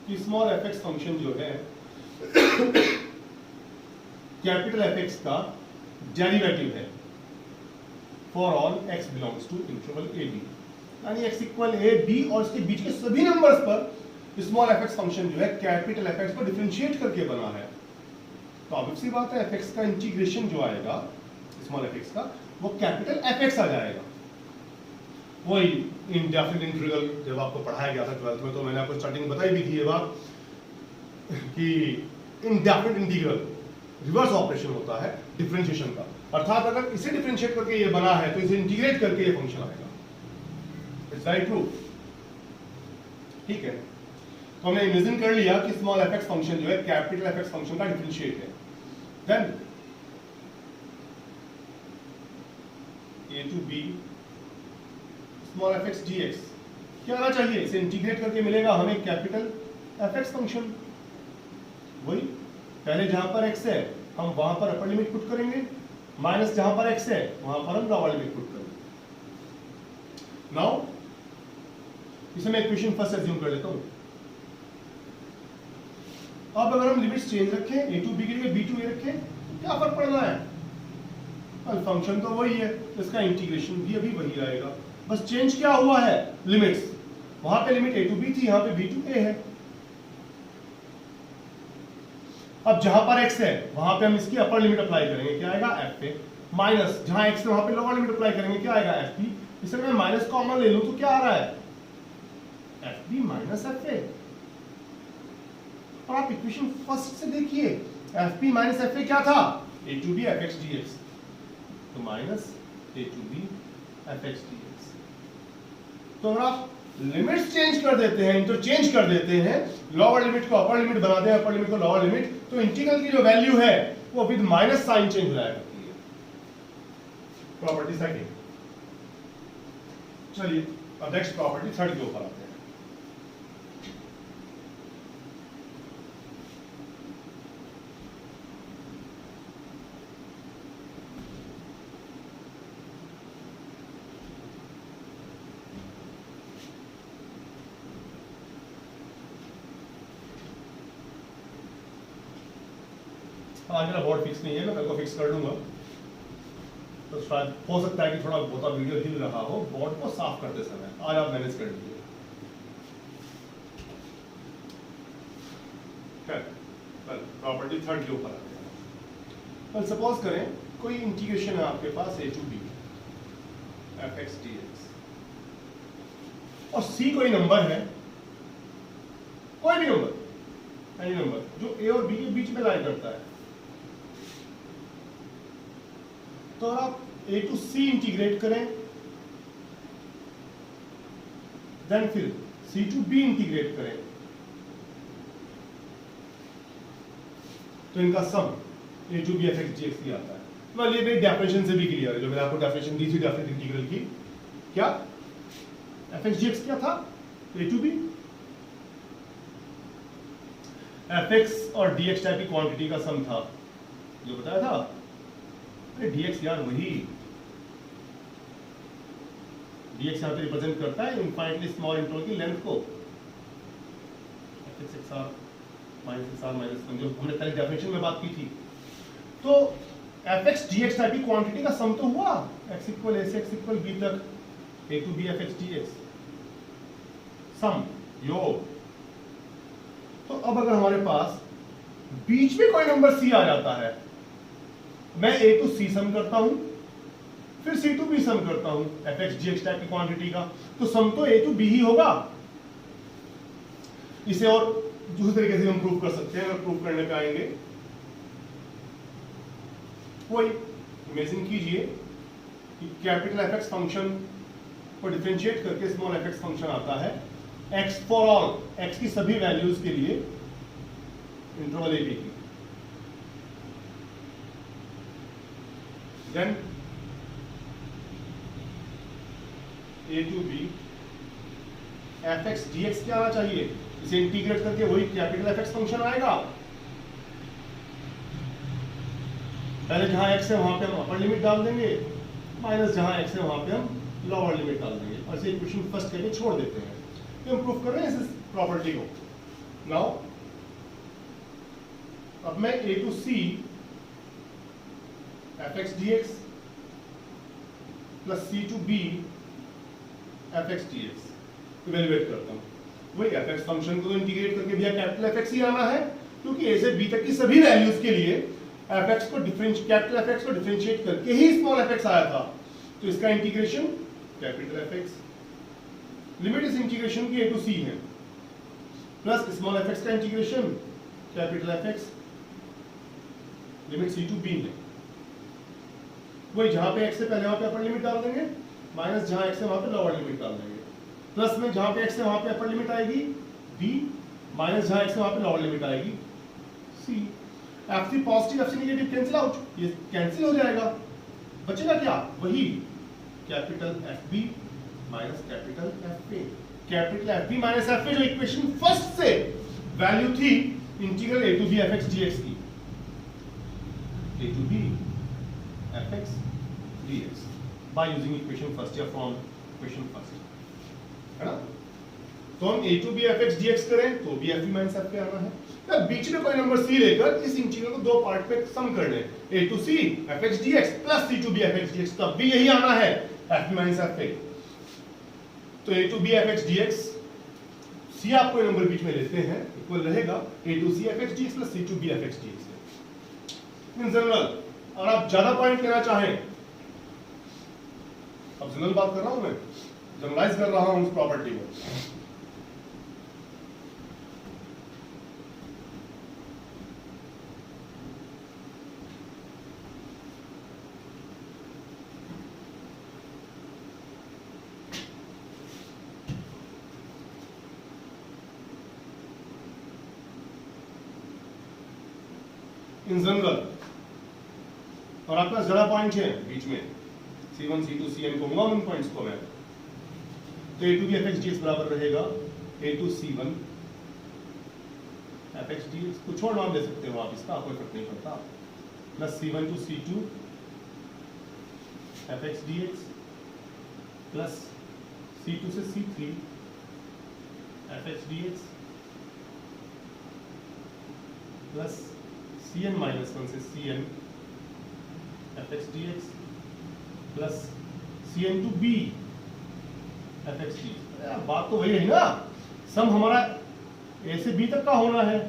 कि स्मॉल fx फंक्शन जो है कैपिटल fx का डेरिवेटिव है for all x belongs to interval a b, यानी x इक्वल a b और इसके बीच के सभी नंबर्स पर स्मॉल fx फंक्शन जो है कैपिटल fx को डिफरेंशिएट करके बना है। तो ऑब्वियस सी बात है fx का इंटीग्रेशन जो आएगा स्मॉल fx का वो कैपिटल fx आ जाएगा। वही इनडेफिनिट इंटीग्रल जब आपको पढ़ाया गया था 12th में, तो मैंने आपको स्टार्टिंग बताई भी थी ये बात कि इनडेफिनिट इंटीग्रल रिवर्स ऑपरेशन होता है डिफरेंशिएशन का, अर्थात अगर इसे डिफरेंशिएट करके ये बना है तो इसे इंटीग्रेट करके ये फंक्शन आएगा। इट्स वेरी ट्रू, ठीक है। तो हमने इमेजिन कर लिया कि स्मॉल fx फंक्शन जो है कैपिटल fx फंक्शन का डिफरेंशिएट है, then a to b small fx dx क्या आना चाहिए, इसे इंटीग्रेट करके मिलेगा हमें कैपिटल fx फंक्शन। वही पहले जहां पर x है हम वहां पर अपर लिमिट पुट करेंगे, माइनस जहां पर x है वहां पर हम लोअर लिमिट पुट करेंगे। नाउ इसे मैं इक्वेशन फर्स्ट एज्यूम कर लेता हूं। अब अगर हम लिमिट्स चेंज रखें, a टू b के लिए b टू a रखें, तो क्या फर्क पड़ना है, फंक्शन तो वही है, इसका इंटीग्रेशन भी अभी वही आएगा, बस चेंज क्या हुआ है लिमिट्स, वहां पे लिमिट a टू b थी, यहां पे b टू a है। अब जहां पर x है वहां पे हम इसकी अपर लिमिट अप्लाई करेंगे, क्या आएगा f पे, माइनस जहां x है वहां पे लोअर लिमिट अप्लाई करेंगे, क्या आएगा f p। इसे मैं माइनस कॉमन ले लूं तो क्या आ रहा है f p minus f a। और आप इक्वेशन फर्स्ट से देखिए f p minus f a क्या था, a to b fx dx, तो minus a to b fx dx। तो अगर आप लिमिट्स चेंज कर देते हैं, इंटरचेंज कर देते हैं, लोअर लिमिट को अपर लिमिट बना दें, अपर लिमिट को लोअर लिमिट, तो इंटीग्रल की जो वैल्यू है वो विद माइनस साइन चेंज हो जाएगा। Property second. चलिए अब नेक्स्ट प्रॉपर्टी थर्ड के ऊपर आते हैं। आज मेरा बोर्ड फिक्स नहीं है, मैं कल को फिक्स कर लूंगा, तो शायद हो सकता है कि थोड़ा बहुत वीडियो हिल रहा हो बोर्ड को साफ करते समय, आज आप मैनेज कर लीजिए। प्रॉपर्टी थर्ड के ऊपर आ गया। कल सपोज करें कोई इंटीग्रेशन है आपके पास a to b fx dx, और c कोई नंबर है, कोई भी नंबर, एनी नंबर जो a और b के बीच में लाई करता है, तो आप a to c इंटीग्रेट करें, देन फिर c to b इंटीग्रेट करें, तो इनका सम a to b fx dx ही आता है। मतलब ये मेरी डेफिनेशन से भी क्लियर है, जो मैंने आपको डेफिनेशन दी थी डेफिनेट इंटीग्रल की, क्या fx dx क्या था, a to b, fx और dx टाइप की क्वांटिटी का सम था, जो बताया था। अरे dx यार वही dx यहाँ पे रिप्रेजेंट करता है इनफाइनाइटली स्मॉल इंटरवल की लेंथ को, fx xr minus xr minus 1, जो हमने पहले डेफिनेशन में बात की थी। तो fx dx टाइप की क्वांटिटी का सम तो हुआ, x इक्वल a से x इक्वल b तक, a to b fx dx सम योग। तो अब अगर हमारे पास बीच में कोई नंबर c आ जाता है, मैं a to c सम करता हूं, फिर c to b सम करता हूं fx dx टाइप की क्वांटिटी का, तो सम तो a to b ही होगा। इसे और दूसरे तरीके से हम प्रूव कर सकते हैं, अगर प्रूव करने पे आएंगे। वही इमेजिन कीजिए कि कैपिटल fx फंक्शन को डिफरेंशिएट करके स्मॉल fx फंक्शन आता है x फॉर ऑल, x की सभी वैल्यूज के लिए इंटरवल a b की, then a to b fx dx क्या आना चाहिए, इसे इंटीग्रेट करके वही कैपिटल fx फंक्शन आएगा। पहले जहां x है वहां पे हम अपर लिमिट डाल देंगे, माइनस जहां x है वहां पे हम लोअर लिमिट डाल देंगे, और इसे इक्वेशन फर्स्ट करके छोड़ देते हैं। तो हम प्रूफ कर रहे हैं इस प्रॉपर्टी को। नाउ अब मैं a to c fx dx plus c to b fx dx evaluate करता हूं। वही fx फंक्शन को इंटीग्रेट करके भैया कैपिटल fx ही आना है, क्योंकि a से b तक की सभी वैल्यूज के लिए fx को कैपिटल fx को डिफरेंशिएट करके ही स्मॉल fx आया था। तो इसका इंटीग्रेशन कैपिटल fx, लिमिट इस इंटीग्रेशन की a to c है, प्लस स्मॉल fx का integration capital fx, limit c to b है। वही जहां पे x से पहले वहां पे अपर लिमिट डाल देंगे, माइनस जहां x है वहां पे लोअर लिमिट डाल देंगे, प्लस में जहां पे x है वहां पे अपर लिमिट आएगी b, माइनस जहां x है वहां पे लोअर लिमिट आएगी c। fc positive fc negative cancel out, ये कैंसिल हो जाएगा, बचेगा क्या, वही capital fb minus capital fa। Capital fb minus fa जो इक्वेशन फर्स्ट से वैल्यू थी integral a to b fx dx की, a to b fx dx by using equation first या from equation first, है ना। तो हम a to b fx dx करें तो भी fb माइनस fa आना है। तब बीच में कोई नंबर c लेकर इस इंटीग्रल को दो पार्ट में सम कर लें, a to c fx dx plus c to b fx dx, तब भी यही आना है fb माइनस fa। तो a to b fx dx, c आप कोई नंबर बीच में लेते हैं, इक्वल रहेगा a to c fx dx plus c to b fx dx। In general अगर आप ज्यादा पॉइंट लेना चाहें, अब जनरल बात कर रहा हूं मैं, जनरलाइज कर रहा हूं उस प्रॉपर्टी को, इन जनरल, और आपके पास ज्यादा पॉइंट है बीच में, c1 c2 cn कहूंगा उन पॉइंट्स को मैं, तो a to b fx dx बराबर रहेगा a to c1 fx dx, कुछ और नाम दे सकते हो आप इसका, कोई फर्क नहीं पड़ता, plus c1 to c2 fx dx plus c2 से c3 fx dx plus Cn minus 1 से Cn fx dx plus Cn to b fx dx। बात तो वही है ना, सम हमारा a से b तक का होना है,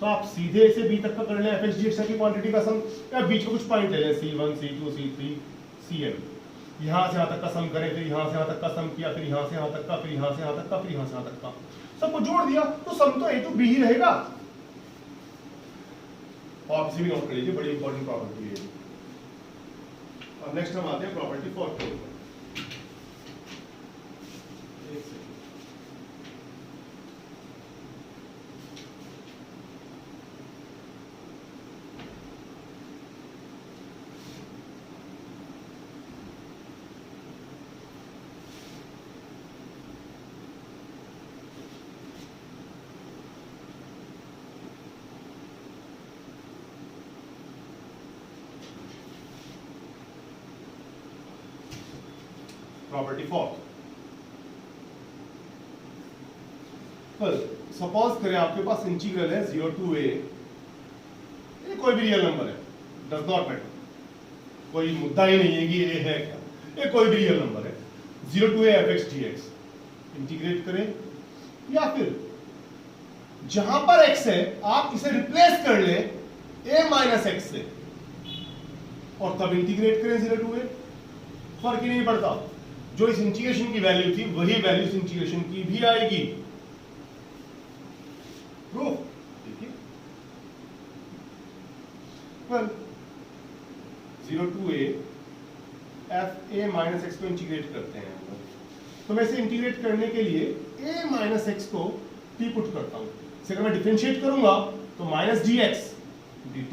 तो आप सीधे से b तक का कर लें fx dx की क्वांटिटी का सम, या बीच में कुछ पॉइंट ले लें c1 c2 c3 cn, यहां से यहां तक का सम करें, फिर यहां से यहां तक का सम किया, फिर यहां से यहां तक का, फिर यहां से यहां तक का, फिर यहां से यहां तक का, सबको जोड़ दिया तो सम तो a टू b ही रहेगा। और आप इसे भी नोट कर लीजिए, बड़ी इंपॉर्टेंट प्रॉपर्टी है। अब नेक्स्ट हम आते हैं प्रॉपर्टी 4 के ऊपर। प्रॉपर्टी 4, सपोज करें आपके पास इंटीग्रल है 0 टू a, कोई भी रियल नंबर है, डज नॉट मैटर, कोई मुद्दा ही नहीं है कि a है क्या, ये कोई भी रियल नंबर है, 0 to a fx dx integrate करें, या फिर जहां पर x है आप इसे रिप्लेस कर ले a माइनस x से और तब इंटीग्रेट करें 0 टू a, फर्क ही नहीं पड़ता, जो इस इंटीग्रेशन की वैल्यू थी वही वैल्यू इस इंटीग्रेशन की भी आएगी। प्रूफ देखिए, 0 to a f a minus X को इंटीग्रेट करते हैं, तो मैं इसे इंटीग्रेट करने के लिए a माइनस एक्स को t पुट करता हूं, इसे अगर मैं डिफरेंशिएट करूंगा तो माइनस dx dt,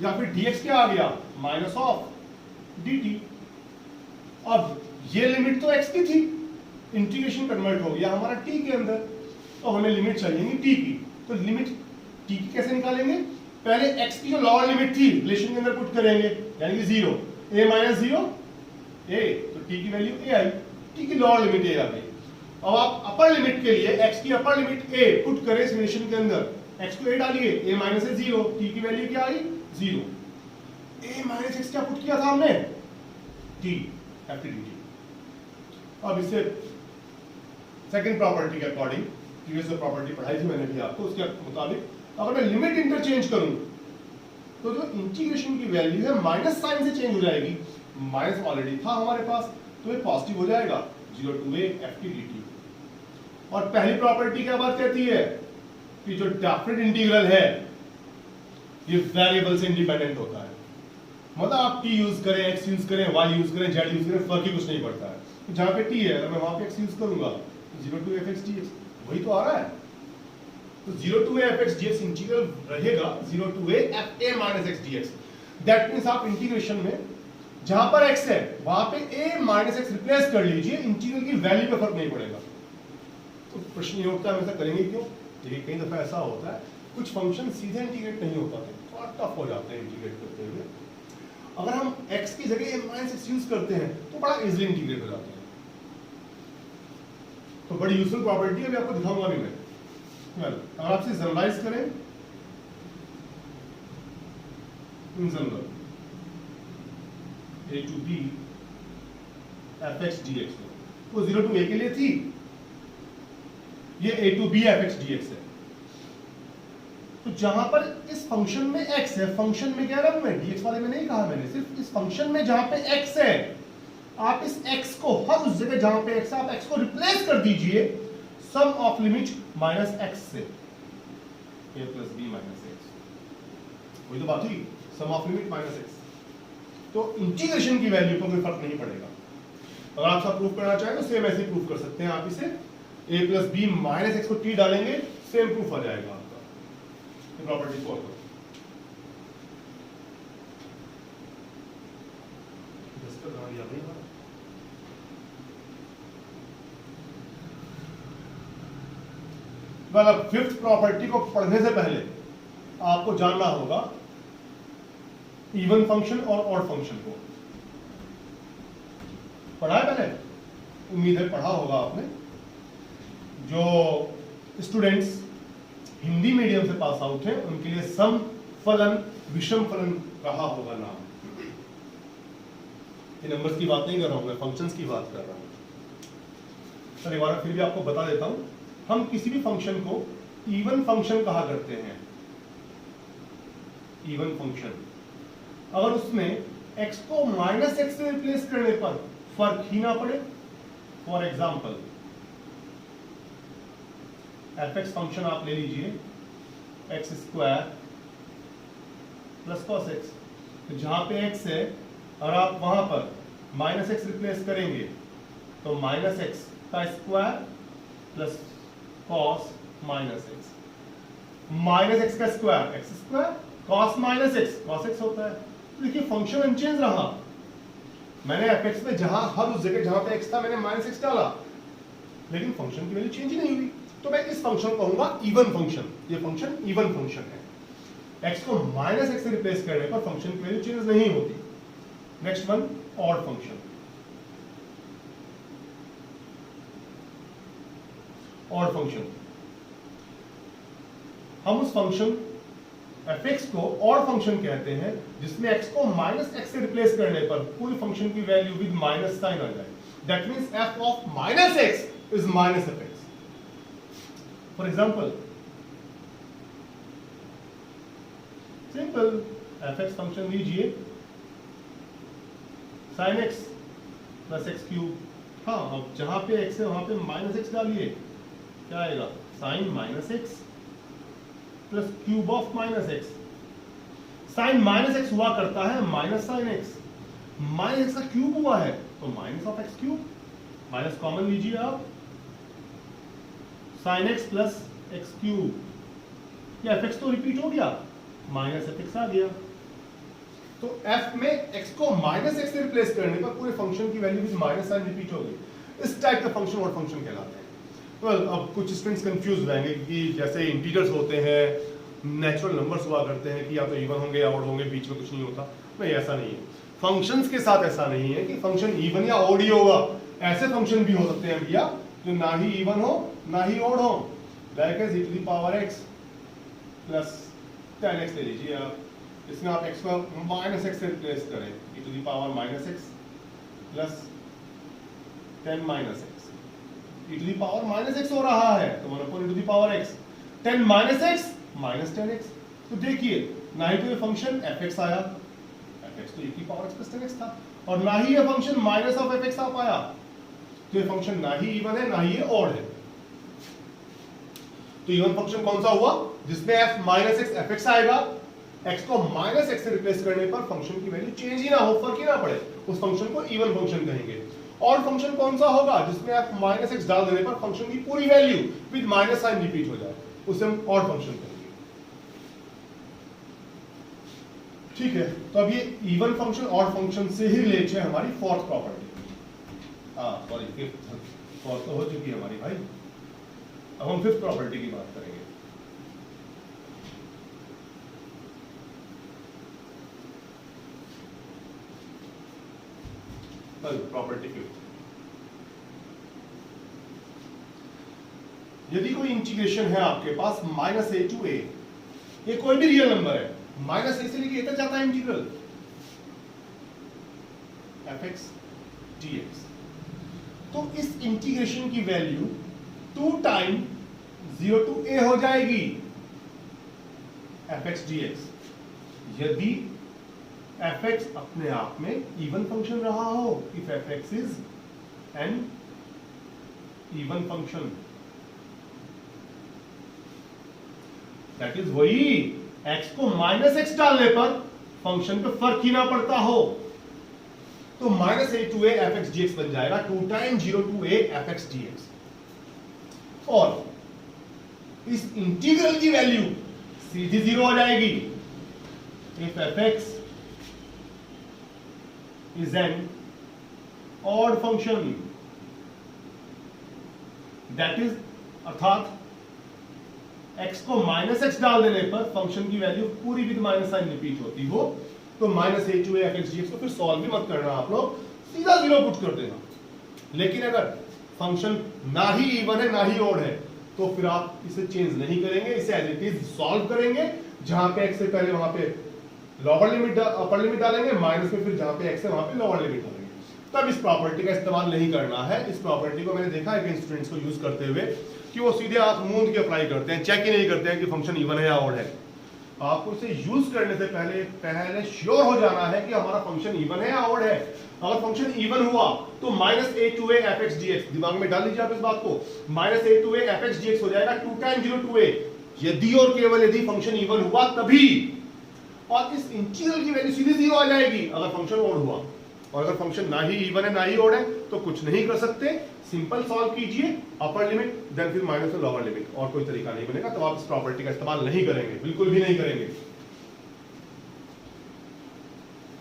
या फिर dx क्या आ गया माइनस ऑफ dt। अब ये लिमिट तो x की थी, इंटीग्रेशन कन्वर्ट हो गया हमारा t के अंदर, तो हमें लिमिट चाहिए t की, तो लिमिट t की कैसे निकालेंगे, पहले x की जो लोअर लिमिट थी रिलेशन के अंदर पुट करेंगे, यानी कि 0 a माइनस 0 a, तो t की वैल्यू a आई, t की लोअर लिमिट a आ गई। अब आप अपर लिमिट के लिए x की अपर लिमिट a पुट करें इस रिलेशन के अंदर, x को a डालिए, a माइनस है 0, t की वैल्यू क्या आई 0, a माइनस x क्या पुट किया था हमने t f dt। अब इसे सेकंड प्रॉपर्टी के अकॉर्डिंग, प्रीवियस जो प्रॉपर्टी पढ़ाई थी मैंने भी आपको, उसके मुताबिक अगर मैं लिमिट इंटरचेंज करूं तो जो इंटीग्रेशन की वैल्यू है माइनस साइन से चेंज हो जाएगी, माइनस ऑलरेडी था हमारे पास तो ये पॉजिटिव हो जाएगा 0 टू a ft dt। और पहली प्रॉपर्टी क्या बात कहती है कि जो डेफिनेट इंटीग्रल है ये वेरिएबल से इंडिपेंडेंट होता है, मतलब आप t यूज करें, x यूज करें, y यूज करें, z यूज करें, फर्क ही कुछ नहीं पड़ता है, जहां पे t है अगर मैं वहां पे x यूज करूंगा 0 टू fx dx वही तो आ रहा है, तो 0 टू fx dx इंटीग्रल रहेगा 0 to a f a minus x dx। That means आप इंटीग्रेशन में जहां पर x है वहां पे a माइनस x रिप्लेस कर लीजिए, इंटीग्रल की वैल्यू पे फर्क नहीं पड़ेगा। तो प्रश्न ये उठता है हम ऐसा करेंगे क्यों, देखिए कई दफा ऐसा होता है कुछ फंक्शन सीधे इंटीग्रेट नहीं हो पाते, थोड़ा टफ हो जाते हैं इंटीग्रेट करते हुए, अगर हम x की जगह a माइनस x यूज करते हैं तो बड़ा इजीली इंटीग्रेट हो जाते हैं। तो बड़ी यूजफुल प्रॉपर्टी है, अभी आपको दिखाऊंगा भी मैं। अगर आप इसे जनरलाइज करें in general a to b fx dx, वो 0 टू a के लिए थी, ये a to b fx dx है, तो जहां पर इस फंक्शन में x है, फंक्शन में क्या रहा मैं dx वाले में नहीं कहा मैंने, सिर्फ इस फंक्शन में जहां पे x है आप इस x को हर उस जगह जहां पे x है आप x को रिप्लेस कर दीजिए सम ऑफ लिमिट माइनस x से a plus b minus x, वही तो बात हुई, सम ऑफ लिमिट माइनस x, तो इंटीग्रेशन की वैल्यू पर कोई फर्क नहीं पड़ेगा। अगर आप सब प्रूफ करना चाहें तो सेम ऐसे प्रूफ कर सकते हैं, आप इसे a plus b minus x को t डालेंगे सेम प्रूफ आ जाएगा आपका। प्रॉपर्टी 4 वाला फिफ्थ प्रॉपर्टी को पढ़ने से पहले आपको जानना होगा इवन फंक्शन और ऑड फंक्शन को। पढ़ा है पहले, उम्मीद है पढ़ा होगा आपने। जो स्टूडेंट्स हिंदी मीडियम से पास आउट है उनके लिए सम फलन विषम फलन रहा होगा नाम। ये नंबर्स की बात नहीं कर रहा हूं मैं, फंक्शंस की बात कर रहा हूं। सर एक बार फिर भी आपको बता देता हूं, हम किसी भी फंक्शन को इवन फंक्शन कहा करते हैं। इवन फंक्शन अगर उसमें x को -x से रिप्लेस करने पर फर्क ही ना पड़े, फॉर एग्जाम्पल fx फंक्शन आप ले लीजिए x² प्लस cos x, तो जहां पे x है और आप वहां पर -x रिप्लेस करेंगे तो -x का square plus cos -x, -x का square x², cos -x cos x होता है। तो देखिए फंक्शन अनचेंज रहा, मैंने fx में जहां हर उस जगह जहां पे x था मैंने -x डाला, लेकिन फंक्शन की वैल्यू चेंज ही नहीं हुई। तो मैं इस फंक्शन को कहूंगा इवन फंक्शन। ये फंक्शन इवन फंक्शन है, x को -x से रिप्लेस करने पर फंक्शन की वैल्यू चेंज नहीं होती। Next one odd function. Odd function हम उस फंक्शन fx को ऑड फंक्शन कहते हैं जिसमें x को -x से रिप्लेस करने पर पूरी फंक्शन की वैल्यू विद माइनस साइन आ जाए। That means f of -x is -fx। For example simple fx function लीजिए sin x प्लस x³। हाँ, अब जहां पे x है वहां पे -x डालिए, क्या आएगा sin -x plus cube of -x। Sine -x हुआ करता है माइनस साइन x, -x का क्यूब हुआ है तो minus of x³, minus common लीजिए आप, साइन x प्लस x³, ये fx तो रिपीट हो गया, -fx आ गया। तो f में x को -x से रिप्लेस करने पर पूरे फंक्शन की value with minus sign repeat हो गई। इस टाइप का फंक्शन ऑड फंक्शन कहलाते हैं। अब कुछ स्टूडेंट्स कंफ्यूज हो जाएंगे कि जैसे इंटीजर्स होते हैं, नेचुरल नंबर्स हुआ करते हैं कि या तो इवन होंगे या ऑड होंगे, बीच में कुछ नहीं होता। नहीं, ऐसा नहीं है। फंक्शंस के साथ ऐसा नहीं है कि फंक्शन इवन या ऑड ही होगा। ऐसे फंक्शन भी हो सकते हैं भैया जो ना ही इवन हो ना ही ऑड हो, like as e⁻x plus 10x ले लीजिए आप, इसमें आप x को -x से रिप्लेस करें, e⁻−x प्लस 10−x, e⁻−x हो रहा है तो 1/e⁻x, 10−x -10x। तो देखिए ना ही तो ये फंक्शन fx आया, fx तो e⁻x प्लस 10x था, और ना ही ये फंक्शन माइनस ऑफ fx आ पाया, तो ये फंक्शन ना ही इवन है ना ही ये ऑड है। तो इवन फंक्शन कौन सा हुआ जिसमें f -x fx आएगा, x को -x से रिप्लेस करने पर फंक्शन की वैल्यू चेंज ही ना हो, फर्क ही ना पड़े, उस फंक्शन को इवन फंक्शन कहेंगे। ऑड फंक्शन कौन सा होगा जिसमें आप -x डाल देने पर फंक्शन की पूरी value with minus sign repeat हो जाए, उसे हम ऑड फंक्शन कहेंगे। ठीक है, तो अब ये इवन फंक्शन ऑड फंक्शन से ही रिलेटेड है हमारी fourth property. Sorry fifth, fourth तो हो चुकी है हमारी भाई, अब हम फिफ्थ प्रॉपर्टी की बात करेंगे। प्रॉपर्टी फिफ्थ, यदि कोई इंटीग्रेशन है आपके पास -a to a, ये कोई भी रियल नंबर है, -a से लेके a तक जाता है इंटीग्रल fx dx, तो इस इंटीग्रेशन की वैल्यू 2 टाइम 0 to a हो जाएगी fx dx, यदि fx अपने आप में इवन फंक्शन रहा हो, if fx is an even function, that is वही x को -x डालने पर फंक्शन पे फर्क ही ना पड़ता हो, तो -a to a fx dx बन जाएगा 2 time 0 to a fx dx, और इस इंटीग्रल की वैल्यू सीधी 0 हो जाएगी if fx is an odd function, that is अर्थात x को -x डाल देने पर फंक्शन की वैल्यू पूरी विद माइनस साइन रिपीट होती हो, तो -a to a fx dx को फिर सॉल्व भी मत करना आप लोग, सीधा 0 पुट कर देना। लेकिन अगर फंक्शन ना ही इवन है ना ही ऑड है, तो फिर आप इसे चेंज नहीं करेंगे, इसे एज इट इज सॉल्व करेंगे। जहां पे x से पहले वहां पे लोअर लिमिट अपर लिमिट डालेंगे, माइनस में फिर जहां पे x है वहां पे लोअर लिमिट डालेंगे। तब इस प्रॉपर्टी का इस्तेमाल नहीं करना है। इस प्रॉपर्टी को मैंने देखा है कई स्टूडेंट्स को यूज करते हुए कि वो सीधे आंख मूंद के अप्लाई करते हैं, चेक ही नहीं करते हैं कि फंक्शन इवन है या ऑड है। आपको इसे यूज करने से पहले श्योर हो जाना है कि हमारा फंक्शन इवन है या ऑड है। अगर फंक्शन इवन हुआ तो minus A to A F x D X, दिमाग में डाल लीजिए आप इस बात को, minus A to A F x D X हो जाएगा 2 टाइम 0 टू ए, यदि और केवल यदि फंक्शन इवन हुआ तभी। और इस इंटीग्रल की वैल्यू सीधी 0 आ जाएगी अगर फंक्शन ऑड हुआ। और अगर फंक्शन ना ही इवन है ना ही ऑड है तो कुछ नहीं कर सकते, सिंपल सॉल्व कीजिए, अपर लिमिट देन फिर माइनस और लोअर लिमिट, और कोई तरीका नहीं बनेगा। तो आप इस प्रॉपर्टी का इस्तेमाल नहीं करेंगे, बिल्कुल भी नहीं करेंगे,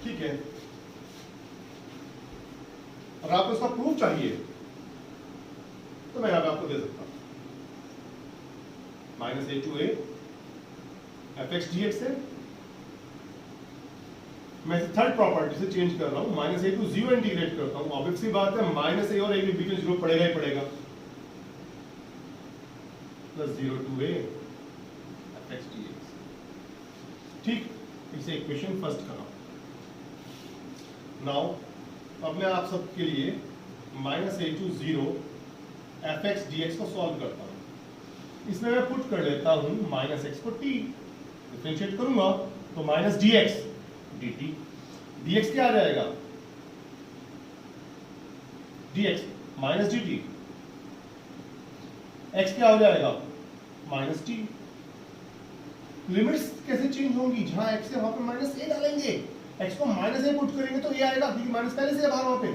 ठीक है। अगर आपको इसका प्रूफ चाहिए तो मैं आपको दे सकता हूं, minus A to A F x D X है, मैं थर्ड प्रॉपर्टी से चेंज कर रहा हूं, माइनस ए टू 0 इंटीग्रेट करता हूं। ऑब्वियस सी बात है माइनस ए और ए के बीच में 0 पड़ेगा ही पड़ेगा, plus 0 to A F x D X, ठीक। इसे इक्वेशन फर्स्ट करा। नाउ अब मैं आप सबके लिए minus A to 0 F x D x को सॉल्व करता हूं। इसमें मैं पुट कर लेता हूं माइनस एक्स को टी, डिफरेंशिएट करूंगा तो minus D X D T, D x क्या आ जाएगा, D X minus D T, X क्या हो जाएगा माइनस टी। लिमिट्स कैसे चेंज होंगी, जहां एक्स है वहां पे माइनस ए डालेंगे, एक्स को माइनस ए पुट करेंगे तो ए आएगा क्योंकि माइनस पहले से है बाहर वहां पे,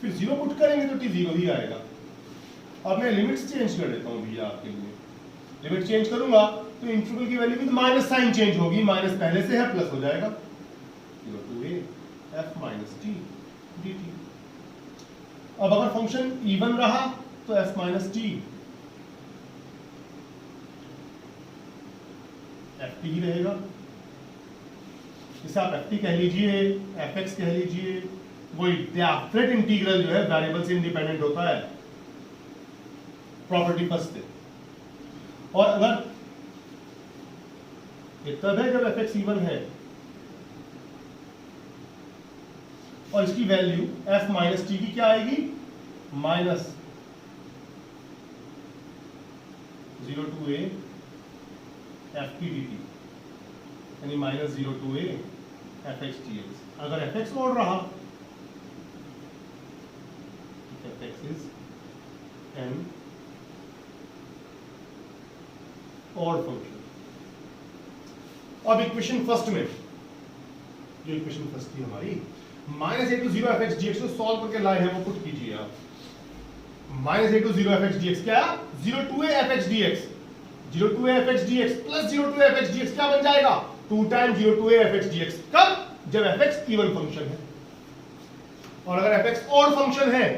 फिर 0 पुट करेंगे तो टी 0 ही आएगा। अब मैं लिमिट्स चेंज कर देता हूं भैया आपके लिए, लिमिट चेंज करूंगा तो इंटीग्रल की value with minus sign change होगी, माइनस पहले से है प्लस हो जाएगा 0 to A f minus t d t. अब अगर फंक्शन इवन रहा तो f minus t f t ही रहेगा, इसे आप एफ टी कह लीजिए, एफ एक्स कह लीजिए, वही डेफिनेट इंटीग्रल जो है वेरिएबल से इंडिपेंडेंट होता है, प्रॉपर्टी फर्स्ट से। और अगर ये तब है जब एफ एक्स इवन है और इसकी वैल्यू एफ माइनस टी की क्या आएगी, minus 0 to A f t d t, यानी minus 0 to A F x t x. अगर एफ एक्स ऑड रहा, f x is an odd function. अब इक्वेशन फर्स्ट में, जो इक्वेशन फर्स्ट थी हमारी, minus A to 0 F x D x को solve करके लाए हैं, वो पुट कीजिए आप। Minus A to 0 F x D x क्या, 0 to A F x D X, 0 to A F x D X plus 0 to A F x D x क्या बन जाएगा, 2 time 0 to A F x D X. कब, जब F x even function है। और अगर f x odd function है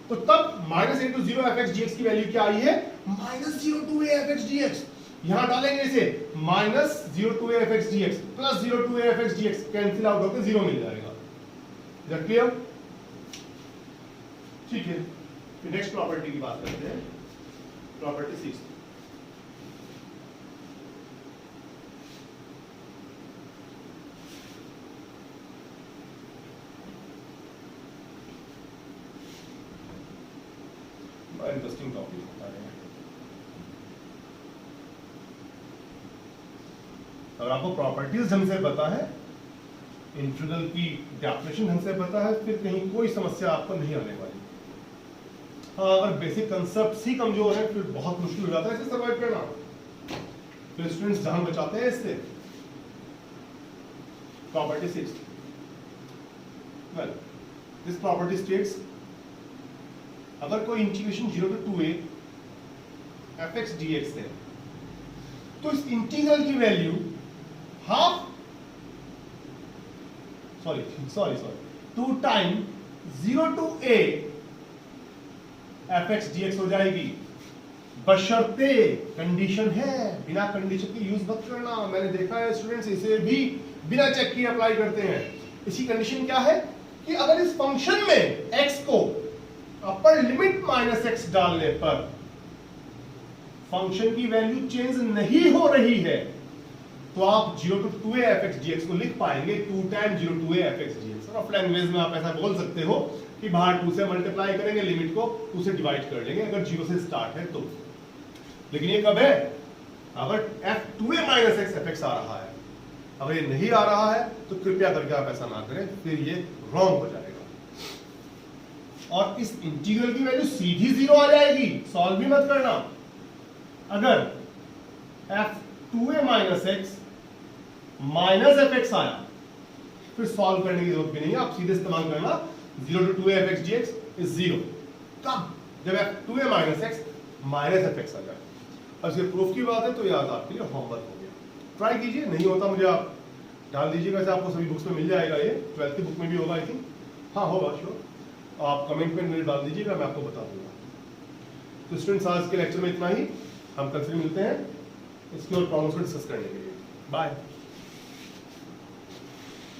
तो तब minus A to 0 F x D X की वैल्यू क्या आई है, minus 0 to A F x D X. यहां डालेंगे इसे, minus 0 to A F x D X plus 0 to A F x D X, cancel out होकर 0 मिल जाएगा। Clear, ठीक है। फिर नेक्स्ट प्रॉपर्टी की बात करते हैं, प्रॉपर्टी 6। बड़ा इंटरेस्टिंग टॉपिक बता रहे हैं। अगर आपको प्रॉपर्टीज ढंग से पता है, इंटीग्रल की डेफिनेशन ढंग से पता है, फिर कहीं कोई समस्या आपको नहीं आने वाली। अगर बेसिक कंसेप्ट ही कमजोर है फिर बहुत मुश्किल हो जाता है इसे सर्वाइव करना, फिर स्टूडेंट्स जान बचाते हैं इससे। Property 6, well this property states, अगर कोई integration 0 to 2a F x D X है तो इस इंटीग्रल की value half, sorry 2 time 0 to a F x D X हो जाएगी, बशर्ते, कंडीशन है, बिना कंडीशन के यूज मत करना। मैंने देखा है स्टूडेंट्स इसे भी बिना चेक किए अप्लाई करते हैं। इसकी कंडीशन क्या है कि अगर इस फंक्शन में x को अपर लिमिट माइनस एक्स डालने पर फंक्शन की वैल्यू चेंज नहीं हो रही है तो आप 0 to 2a fx dx को लिख पाएंगे 2 tan 0 to a fx dx। और ऑफ लैंग्वेज में आप ऐसा बोल सकते हो कि बाहर 2 से मल्टीप्लाई करेंगे, लिमिट को 2 से डिवाइड कर लेंगे अगर 0 से स्टार्ट है तो। लेकिन ये कब है? अगर f2a minus x fx आ रहा है। अगर ये नहीं आ रहा है तो कृपया करके आप ऐसा ना करें, फिर ये रॉन्ग हो जाएगा। और इस इंटीग्रल की वैल्यू सीधी 0 आ जाएगी, सॉल्व भी मत करना। अगर f2a minus x minus fx आया फिर सॉल्व करने की जरूरत भी नहीं है, आप सीधे इस्तेमाल करना 0 to 2a fx dx is 0। कब? जब f2a minus x minus fx आ जाए। और इसके प्रूफ की बात है तो याद आपके लिए होमवर्क हो गया, ट्राई कीजिए। नहीं होता मुझे आप डाल दीजिएगा, वैसे आपको सभी बुक्स में मिल जाएगा, ये 12th की बुक में भी होगा आई थिंक। हाँ होगा श्योर, आप कमेंट में मेरे डाल दीजिएगा, मैं आपको बता दूंगा। तो स्टूडेंट्स आज के लेक्चर में इतना ही, हम कल फिर मिलते हैं इसकी और प्रॉब्लम्स को डिस्कस करने के लिए। बाय।